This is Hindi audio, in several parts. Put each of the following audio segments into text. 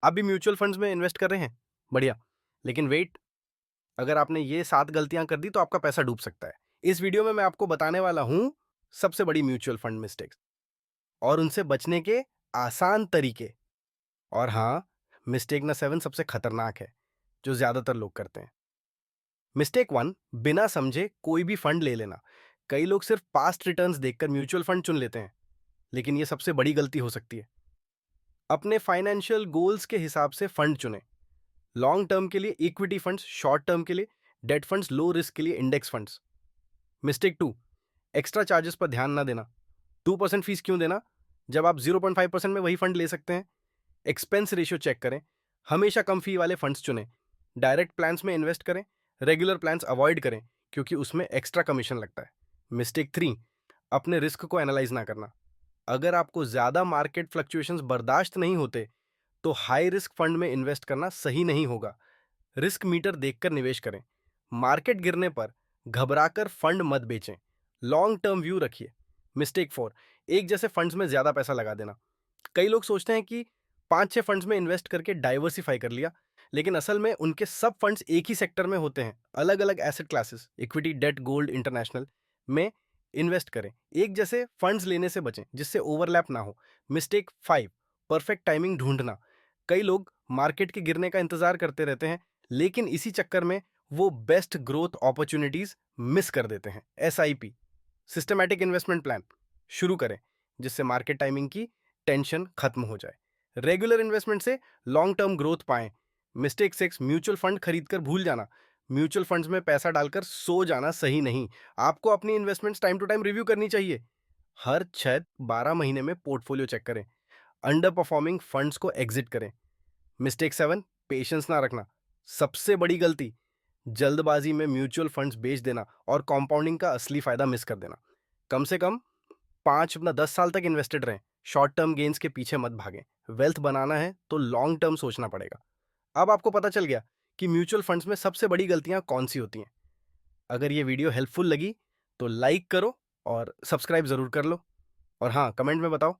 आप भी म्यूचुअल फंड्स में इन्वेस्ट कर रहे हैं? बढ़िया। लेकिन वेट, अगर आपने ये 7 गलतियां कर दी तो आपका पैसा डूब सकता है। इस वीडियो में मैं आपको बताने वाला हूं सबसे बड़ी म्यूचुअल फंड मिस्टेक्स और उनसे बचने के आसान तरीके। और हाँ, मिस्टेक न 7 सबसे खतरनाक है, जो ज्यादातर लोग करते हैं। मिस्टेक 1, बिना समझे कोई भी फंड ले लेना। कई लोग सिर्फ पास्ट रिटर्न्स देखकर म्यूचुअल फंड चुन लेते हैं, लेकिन ये सबसे बड़ी गलती हो सकती है। अपने फाइनेंशियल गोल्स के हिसाब से फंड चुनें। लॉन्ग टर्म के लिए इक्विटी फंड्स, शॉर्ट टर्म के लिए डेट फंड्स, लो रिस्क के लिए index funds. Mistake 2, extra charges पर ध्यान ना देना। 2% फीस क्यों देना जब आप 0.5% में वही फंड ले सकते हैं? एक्सपेंस रेशियो चेक करें, हमेशा कम फी वाले फंड्स चुनें। डायरेक्ट प्लान्स में इन्वेस्ट करें, रेगुलर प्लान्स अवॉइड करें क्योंकि उसमें एक्स्ट्रा कमीशन लगता है। मिस्टेक 3, अपने रिस्क को एनालाइज ना करना। अगर आपको ज्यादा मार्केट फ्लक्चुएशंस बर्दाश्त नहीं होते तो हाई रिस्क फंड में इन्वेस्ट करना सही नहीं होगा। रिस्क मीटर देखकर निवेश करें। मार्केट गिरने पर घबराकर फंड मत बेचें। लॉन्ग टर्म व्यू रखिए। मिस्टेक 4, एक जैसे फंड्स में ज्यादा पैसा लगा देना। कई लोग सोचते हैं कि 5-6 फंड्स में इन्वेस्ट करके डाइवर्सिफाई कर लिया, लेकिन असल में उनके सब फंड्स एक ही सेक्टर में होते हैं। अलग अलग asset classes, equity, debt, gold, international में इन्वेस्ट करें। एक जैसे फंड्स लेने से बचें जिससे ओवरलैप ना हो। मिस्टेक 5, परफेक्ट टाइमिंग ढूंढना। कई लोग मार्केट के गिरने का इंतजार करते रहते हैं, लेकिन इसी चक्कर में वो बेस्ट ग्रोथ अपॉर्चुनिटीज मिस कर देते हैं। एसआईपी, सिस्टमैटिक इन्वेस्टमेंट प्लान शुरू करें जिससे मार्केट टाइमिंग की टेंशन खत्म हो जाए। रेगुलर इन्वेस्टमेंट से लॉन्ग टर्म ग्रोथ पाएं। मिस्टेक 6, म्यूचुअल फंड खरीदकर भूल जाना। म्यूचुअल फंड्स में पैसा डालकर सो जाना सही नहीं। आपको अपनी investments time to time review करनी चाहिए। हर 6-12 महीने में पोर्टफोलियो चेक करें। अंडर परफॉर्मिंग फंड्स को एग्जिट करें। मिस्टेक 7, पेशेंस ना रखना। सबसे बड़ी गलती, जल्दबाजी में म्यूचुअल फंड्स बेच देना और कंपाउंडिंग का असली फायदा मिस कर देना। कम से कम 5 अपना 10 साल तक इन्वेस्टेड रहें। शॉर्ट टर्म गेन्स के पीछे मत भागें। वेल्थ बनाना है तो लॉन्ग टर्म सोचना पड़ेगा। अब आपको पता चल गया कि म्यूचुअल फंड्स में सबसे बड़ी गलतियां कौन सी होती हैं। अगर ये वीडियो हेल्पफुल लगी तो लाइक करो और सब्सक्राइब जरूर कर लो। और हाँ, कमेंट में बताओ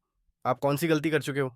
आप कौन सी गलती कर चुके हो।